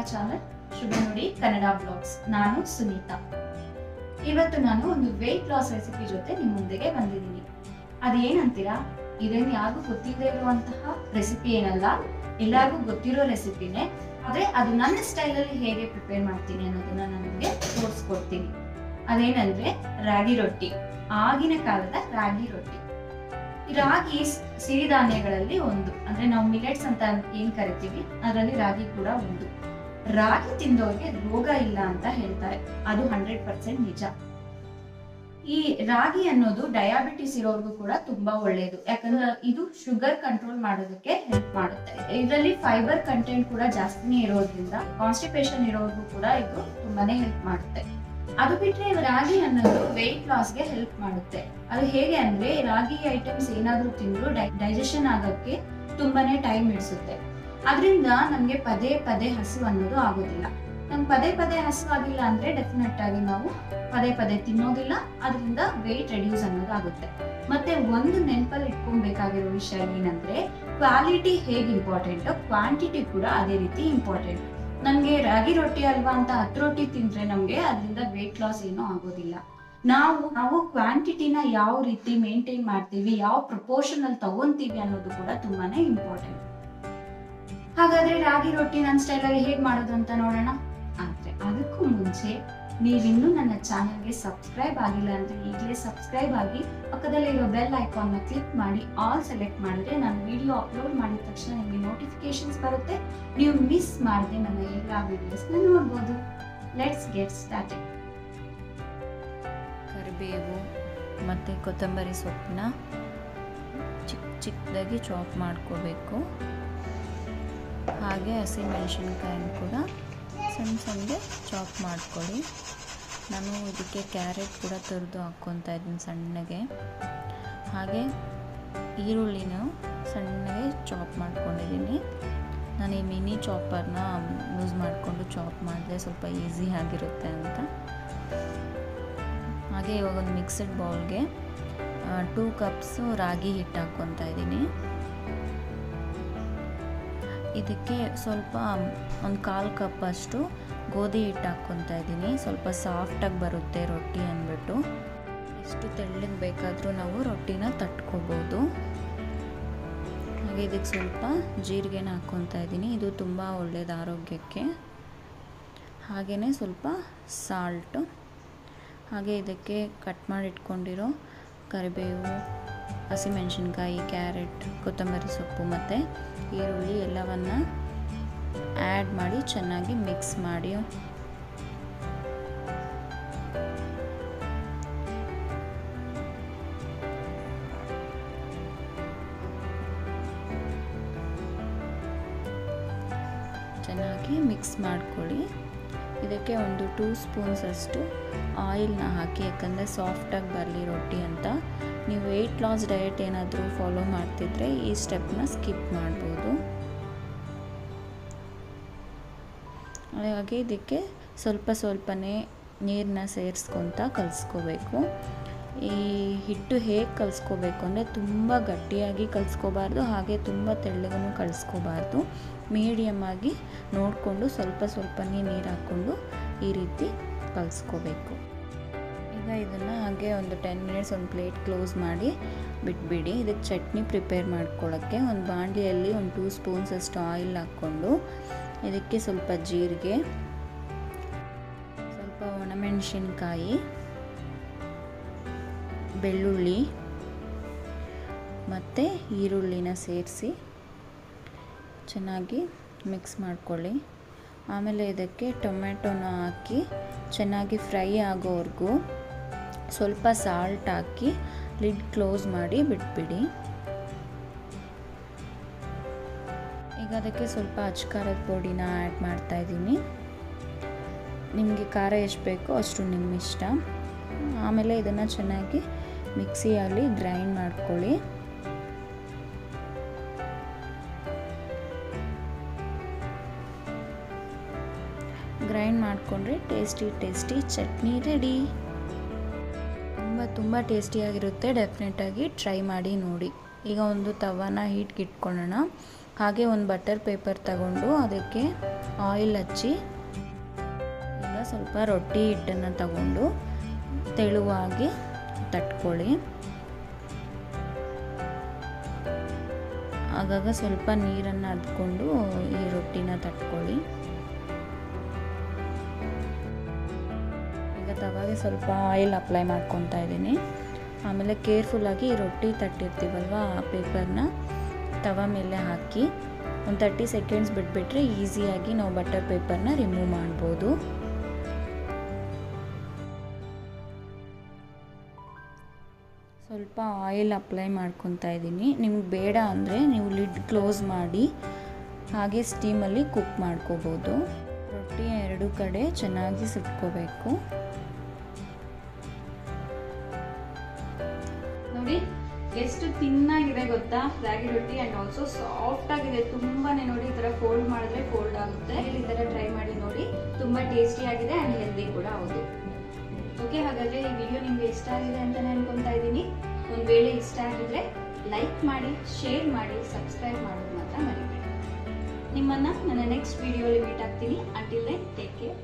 ಮೈ channel Shubhanudi Kannada blogs. ನಾನು ಸುನೀತಾ. ಇವತ್ತು ನಾನು ಒಂದು ವೆಯ್ಟ್ ಲಾಸ್ ರೆಸಿಪಿ ಜೊತೆ ನಿಮ್ಮ ಮುಂದೆಗೆ ಬಂದಿದ್ದೀನಿ. ಅದೇನಂತೀರಾ, ಇದೇನು ಯಾರಿಗೂ ಗೊತ್ತಿಲ್ಲದೆ ಇರುವಂತಹ ರೆಸಿಪಿ ಏನಲ್ಲ, ಎಲ್ಲರಿಗೂ ಗೊತ್ತಿರೋ ರೆಸಿಪಿನೇ. ಆದರೆ ಅದು ನನ್ನ ಸ್ಟೈಲಲ್ಲಿ ಹೇಗೆ ಪ್ರಿಪೇರ್ ಮಾಡ್ತೀನಿ ಅನ್ನೋದನ್ನ ನಾನು ನಿಮಗೆ ತೋರಿಸ್ಕೊಡ್ತೀನಿ. ಅದೇನಂದ್ರೆ ರಾಗಿ ರೊಟ್ಟಿ. ಆಗಿನ ಕಾಲದ ರಾಗಿ ರೊಟ್ಟಿ. ರಾಗಿ ಸಿರಿಧಾನ್ಯಗಳಲ್ಲಿ ಒಂದು, ಅಂದ್ರೆ ನಾವು ಮಿಲೆಟ್ಸ್ ಅಂತ ಏನ್ ಕರಿತೀವಿ, ಅದರಲ್ಲಿ ರಾಗಿ ಕೂಡ ಒಂದು. ರಾಗಿ ತಿಂದವ್ರಿಗೆ ರೋಗ ಇಲ್ಲ ಅಂತ ಹೇಳ್ತಾರೆ, ಅದು 100% ನಿಜ. ಈ ರಾಗಿ ಅನ್ನೋದು ಡಯಾಬಿಟಿಸ್ ಇರೋರ್ಗೂ ಕೂಡ ತುಂಬಾ ಒಳ್ಳೆಯದು, ಯಾಕಂದ್ರೆ ಇದು ಶುಗರ್ ಕಂಟ್ರೋಲ್ ಮಾಡೋದಕ್ಕೆ ಹೆಲ್ಪ್ ಮಾಡುತ್ತೆ. ಇದರಲ್ಲಿ ಫೈಬರ್ ಕಂಟೆಂಟ್ ಕೂಡ ಜಾಸ್ತಿನೇ ಇರೋದ್ರಿಂದ ಕಾನ್ಸ್ಟಿಪೇಷನ್ ಇರೋರ್ಗೂ ಕೂಡ ಇದು ತುಂಬಾನೇ ಹೆಲ್ಪ್ ಮಾಡುತ್ತೆ. ಅದು ಬಿಟ್ರೆ ರಾಗಿ ಅನ್ನೋದು ವೆಯ್ಟ್ ಲಾಸ್ಗೆ ಹೆಲ್ಪ್ ಮಾಡುತ್ತೆ. ಅದು ಹೇಗೆ ಅಂದ್ರೆ, ರಾಗಿ ಐಟಮ್ಸ್ ಏನಾದ್ರೂ ತಿಂದ್ರು ಡೈಜೆಷನ್ ಆಗೋಕ್ಕೆ ತುಂಬಾನೇ ಟೈಮ್ ಹಿಡಿಸುತ್ತೆ. ಅದರಿಂದ ನಮ್ಗೆ ಪದೇ ಪದೇ ಹಸಿವು ಅನ್ನೋದು ಆಗೋದಿಲ್ಲ. ನಮ್ಗೆ ಪದೇ ಪದೇ ಹಸಿವು ಆಗಿಲ್ಲ ಅಂದ್ರೆ ಡೆಫಿನೆಟ್ ಆಗಿ ನಾವು ಪದೇ ಪದೇ ತಿನ್ನೋದಿಲ್ಲ, ಅದರಿಂದ ವೆಯ್ಟ್ ರೆಡ್ಯೂಸ್ ಅನ್ನೋದು ಆಗುತ್ತೆ. ಮತ್ತೆ ಒಂದು ನೆನಪಲ್ಲಿ ಇಟ್ಕೊಬೇಕಾಗಿರೋ ವಿಷಯ ಏನಂದ್ರೆ, ಕ್ವಾಲಿಟಿ ಹೇಗೆ ಇಂಪಾರ್ಟೆಂಟ್, ಕ್ವಾಂಟಿಟಿ ಕೂಡ ಅದೇ ರೀತಿ ಇಂಪಾರ್ಟೆಂಟ್. ನಮ್ಗೆ ರಾಗಿ ರೊಟ್ಟಿ ಅಲ್ವಾ ಅಂತ 10 ರೊಟ್ಟಿ ತಿಂದ್ರೆ ನಮ್ಗೆ ಅದರಿಂದ ವೆಯ್ಟ್ ಲಾಸ್ ಏನೂ ಆಗೋದಿಲ್ಲ. ನಾವು ಕ್ವಾಂಟಿಟಿನ ಯಾವ ರೀತಿ ಮೇಂಟೈನ್ ಮಾಡ್ತೀವಿ, ಯಾವ ಪ್ರಪೋರ್ಷನ್ ಅಲ್ಲಿ ತಗೊಂತೀವಿ ಅನ್ನೋದು ಕೂಡ ತುಂಬಾನೇ ಇಂಪಾರ್ಟೆಂಟ್. ಹಾಗಾದ್ರೆ ರಾಗಿ ರೊಟ್ಟಿ ನನ್ನ ಸ್ಟೈಲಲ್ಲಿ ಹೇಗೆ ಮಾಡೋದು ಅಂತ ನೋಡೋಣ. ಆದ್ರೆ ಅದಕ್ಕೂ ಮುಂಚೆ ನೀವಿನ್ನೂ ನನ್ನ ಚಾನಲ್ಗೆ ಸಬ್ಸ್ಕ್ರೈಬ್ ಆಗಿಲ್ಲ ಅಂದ್ರೆ ಈಗಲೇ ಸಬ್ಸ್ಕ್ರೈಬ್ ಆಗಿ, ಪಕ್ಕದಲ್ಲಿರೋ ಬೆಲ್ ಐಕಾನ್ನ ಕ್ಲಿಕ್ ಮಾಡಿ ಆಲ್ ಸೆಲೆಕ್ಟ್ ಮಾಡಿದ್ರೆ ನಾನು ವಿಡಿಯೋ ಅಪ್ಲೋಡ್ ಮಾಡಿದ ತಕ್ಷಣ ನಿಮಗೆ ನೋಟಿಫಿಕೇಶನ್ಸ್ ಬರುತ್ತೆ. ನೀವು ಮಿಸ್ ಮಾಡದೆ ನನ್ನ ಎಲ್ಲ ವಿಡಿಯೋಸ್ನ ನೋಡ್ಬೋದು. Let's get started. ಕರಿಬೇವು ಮತ್ತು ಕೊತ್ತಂಬರಿ ಸೊಪ್ಪನ್ನ ಚಿಕ್ಕದಾಗಿ ಚಾಪ್ ಮಾಡ್ಕೋಬೇಕು. ಹಾಗೆ ಹಸಿಮೆಣಸಿನ್ಕಾಯಿನ ಕೂಡ ಸಣ್ಣಗೆ ಚಾಪ್ ಮಾಡ್ಕೊಳ್ಳಿ. ನಾನು ಇದಕ್ಕೆ ಕ್ಯಾರೆಟ್ ಕೂಡ ತುರಿದು ಹಾಕ್ಕೊತಾ ಇದ್ದೀನಿ ಸಣ್ಣಗೆ. ಹಾಗೆ ಈರುಳ್ಳಿನ ಸಣ್ಣಗೆ ಚಾಪ್ ಮಾಡ್ಕೊಂಡಿದ್ದೀನಿ. ನಾನು ಈ ಮಿನಿ ಚಾಪರ್ನ ಯೂಸ್ ಮಾಡಿಕೊಂಡು ಚಾಪ್ ಮಾಡಿದ್ರೆ ಸ್ವಲ್ಪ ಈಸಿ ಆಗಿರುತ್ತೆ ಅಂತ. ಹಾಗೆ ಇವಾಗ ಒಂದು ಮಿಕ್ಸಡ್ ಬೌಲ್ಗೆ 2 ಕಪ್ಸು ರಾಗಿ ಹಿಟ್ಟು ಹಾಕ್ಕೊತಾ ಇದ್ದೀನಿ. ಇದಕ್ಕೆ ಸ್ವಲ್ಪ ಒಂದು 1/4 ಕಪ್ ಅಷ್ಟು ಗೋಧಿ ಹಿಟ್ಟು ಹಾಕ್ಕೊತಾ ಇದ್ದೀನಿ. ಸ್ವಲ್ಪ ಸಾಫ್ಟಾಗಿ ಬರುತ್ತೆ ರೊಟ್ಟಿ ಅಂದ್ಬಿಟ್ಟು. ಎಷ್ಟು ತೆಳ್ಳಗೆ ಬೇಕಾದರೂ ನಾವು ರೊಟ್ಟಿನ ತಟ್ಕೋಬೋದು. ಹಾಗೆ ಇದಕ್ಕೆ ಸ್ವಲ್ಪ ಜೀರಿಗೆನ ಹಾಕ್ಕೊತಾ ಇದ್ದೀನಿ, ಇದು ತುಂಬ ಒಳ್ಳೆಯದು ಆರೋಗ್ಯಕ್ಕೆ. ಹಾಗೆಯೇ ಸ್ವಲ್ಪ ಸಾಲ್ಟು. ಹಾಗೆ ಇದಕ್ಕೆ ಕಟ್ ಮಾಡಿ ಇಟ್ಕೊಂಡಿರೋ ಕರಿಬೇವು, ಹಸಿಮೆಣಸಿನ್ಕಾಯಿ, ಕ್ಯಾರೆಟ್, ಕೊತ್ತಂಬರಿ ಸೊಪ್ಪು ಮತ್ತು ಈರುಳ್ಳಿ ಎಲ್ಲವನ್ನು ಆ್ಯಡ್ ಮಾಡಿ ಚೆನ್ನಾಗಿ ಮಿಕ್ಸ್ ಮಾಡಿ ಚೆನ್ನಾಗಿ ಮಿಕ್ಸ್ ಮಾಡ್ಕೊಳ್ಳಿ. ಇದಕ್ಕೆ ಒಂದು 2 ಸ್ಪೂನ್ಸ್ ಅಷ್ಟು ಆಯಿಲ್ನ ಹಾಕಿ, ಯಾಕಂದರೆ ಸಾಫ್ಟಾಗಿ ಬರಲಿ ರೊಟ್ಟಿ ಅಂತ. ನೀವು ವೆಯ್ಟ್ ಲಾಸ್ ಡಯಟ್ ಏನಾದರೂ ಫಾಲೋ ಮಾಡ್ತಿದ್ರೆ ಈ ಸ್ಟೆಪ್ನ ಸ್ಕಿಪ್ ಮಾಡ್ಬೋದು. ಹಾಗೆ ಇದಕ್ಕೆ ಸ್ವಲ್ಪನೇ ನೀರನ್ನ ಸೇರಿಸ್ಕೊತ ಕಲಿಸ್ಕೋಬೇಕು. ಈ ಹಿಟ್ಟು ಹೇಗೆ ಕಲಿಸ್ಕೋಬೇಕು ಅಂದರೆ, ತುಂಬ ಗಟ್ಟಿಯಾಗಿ ಕಲಿಸ್ಕೋಬಾರ್ದು, ಹಾಗೆ ತುಂಬ ತೆಳ್ಳಗೂ ಕಲಿಸ್ಕೋಬಾರ್ದು. ಮೀಡಿಯಮ್ ಆಗಿ ನೋಡಿಕೊಂಡು ಸ್ವಲ್ಪನೇ ನೀರು ಹಾಕ್ಕೊಂಡು ಈ ರೀತಿ ಕಲಿಸ್ಕೋಬೇಕು. ಈಗ ಇದನ್ನು ಹಾಗೆ ಒಂದು 10 ಮಿನಿಟ್ಸ್ ಒಂದು ಪ್ಲೇಟ್ ಕ್ಲೋಸ್ ಮಾಡಿ ಬಿಟ್ಬಿಡಿ. ಇದಕ್ಕೆ ಚಟ್ನಿ ಪ್ರಿಪೇರ್ ಮಾಡ್ಕೊಳ್ಳೋಕ್ಕೆ ಒಂದು ಬಾಣಲಿಯಲ್ಲಿ ಒಂದು 2 ಸ್ಪೂನ್ಸ್ ಅಷ್ಟು ಆಯಿಲ್ ಹಾಕ್ಕೊಂಡು, ಇದಕ್ಕೆ ಸ್ವಲ್ಪ ಜೀರಿಗೆ, ಸ್ವಲ್ಪ ಒಣಮೆಣಸಿನ್ಕಾಯಿ, ಬೆಳ್ಳುಳ್ಳಿ ಮತ್ತು ಈರುಳ್ಳಿನ ಸೇರಿಸಿ ಚೆನ್ನಾಗಿ ಮಿಕ್ಸ್ ಮಾಡ್ಕೊಳ್ಳಿ. ಆಮೇಲೆ ಇದಕ್ಕೆ ಟೊಮೆಟೊನ ಹಾಕಿ ಚೆನ್ನಾಗಿ ಫ್ರೈ ಆಗೋವರೆಗೂ ಸ್ವಲ್ಪ ಸಾಲ್ಟ್ ಹಾಕಿ ಲಿಡ್ ಕ್ಲೋಸ್ ಮಾಡಿ ಬಿಟ್ಬಿಡಿ. ಈಗ ಅದಕ್ಕೆ ಸ್ವಲ್ಪ ಅಚ್ಕಾರದ ಪುಡಿನ ಆ್ಯಡ್ ಮಾಡ್ತಾಯಿದ್ದೀನಿ. ನಿಮಗೆ ಖಾರ ಎಷ್ಟು ಬೇಕೋ ಅಷ್ಟು ನಿಮ್ಮ ಇಷ್ಟ. ಆಮೇಲೆ ಇದನ್ನು ಚೆನ್ನಾಗಿ ಮಿಕ್ಸಿಯಲ್ಲಿ ಗ್ರೈಂಡ್ ಮಾಡ್ಕೊಳ್ಳಿ. ಗ್ರೈಂಡ್ ಮಾಡಿಕೊಂಡ್ರೆ ಟೇಸ್ಟಿ ಚಟ್ನಿ ರೆಡಿ. ತುಂಬ ಟೇಸ್ಟಿಯಾಗಿರುತ್ತೆ. ಡೆಫಿನೆಟಾಗಿ ಟ್ರೈ ಮಾಡಿ ನೋಡಿ. ಈಗ ಒಂದು ತವಾನ ಹೀಟ್ಗೆ ಇಟ್ಕೊಳ್ಳೋಣ. ಹಾಗೆ ಒಂದು ಬಟರ್ ಪೇಪರ್ ತಗೊಂಡು ಅದಕ್ಕೆ ಆಯಿಲ್ ಹಚ್ಚಿ ಈಗ ಸ್ವಲ್ಪ ರೊಟ್ಟಿ ಹಿಟ್ಟನ್ನು ತಗೊಂಡು ತೆಳುವಾಗಿ ತಟ್ಕೊಳ್ಳಿ. ಆಗಾಗ ಸ್ವಲ್ಪ ನೀರನ್ನು ಅದ್ಕೊಂಡು ಈ ರೊಟ್ಟಿನ ತಟ್ಕೊಳ್ಳಿ. ಈಗ ತವಾಗೆ ಸ್ವಲ್ಪ ಆಯಿಲ್ ಅಪ್ಲೈ ಮಾಡ್ಕೊತಾ ಇದ್ದೀನಿ. ಆಮೇಲೆ ಕೇರ್ಫುಲ್ಲಾಗಿ ಈ ರೊಟ್ಟಿ ತಟ್ಟಿರ್ತೀವಲ್ವ ಆ ಪೇಪರ್ನ ತವ ಮೇಲೆ ಹಾಕಿ ಒಂದು 30 ಸೆಕೆಂಡ್ಸ್ ಬಿಟ್ಬಿಟ್ರೆ ಈಸಿಯಾಗಿ ನಾವು ಬಟರ್ ಪೇಪರ್ನ ರಿಮೂವ್ ಮಾಡ್ಬೋದು. ಸ್ವಲ್ಪ ಆಯಿಲ್ ಅಪ್ಲೈ ಮಾಡ್ಕೊತಾ ಇದ್ದೀನಿ. ನಿಮ್ಗೆ ಬೇಡ ಅಂದರೆ ನೀವು ಲಿಡ್ ಕ್ಲೋಸ್ ಮಾಡಿ ಹಾಗೆ ಸ್ಟೀಮಲ್ಲಿ ಕುಕ್ ಮಾಡ್ಕೋಬೋದು. ರೊಟ್ಟಿ ಎರಡು ಕಡೆ ಚೆನ್ನಾಗಿ ಸುಟ್ಕೋಬೇಕು. ನೋಡಿ ಎಷ್ಟು ತಿನ್ನಾಗಿದೆ ಗೊತ್ತಾ ರಾಗಿ ರೊಟ್ಟಿ, ಅಂಡ್ ಆಲ್ಸೋ ಸಾಫ್ಟ್ ಆಗಿದೆ ತುಂಬಾನೇ. ನೋಡಿ ಈ ತರ ಫೋಲ್ಡ್ ಮಾಡಿದ್ರೆ ಫೋಲ್ಡ್ ಆಗುತ್ತೆ. ಈ ತರ ಟ್ರೈ ಮಾಡಿ ನೋಡಿ, ತುಂಬಾ ಟೇಸ್ಟಿ ಆಗಿದೆ ಅಂಡ್ ಹೆಲ್ದಿ ಕೂಡ ಹೌದು. ಓಕೆ, ಹಾಗಾದ್ರೆ ಈ ವಿಡಿಯೋ ನಿಮ್ಗೆ ಇಷ್ಟ ಆಗಿದೆ ಅಂತ ಅನ್ಕೊಂತಾ ಇದ್ದೀನಿ. ಒಂದ್ ವೇಳೆ ಇಷ್ಟ ಆಗಿದ್ರೆ ಲೈಕ್ ಮಾಡಿ, ಶೇರ್ ಮಾಡಿ, ಸಬ್ಸ್ಕ್ರೈಬ್ ಮಾಡೋದು ಮಾತ್ರ ಮರಿಬೇಡಿ. ನಿಮ್ಮನ್ನ ನನ್ನ ನೆಕ್ಸ್ಟ್ ವಿಡಿಯೋಲಿ ಮೀಟ್ ಆಗ್ತೀನಿ. Until then take care.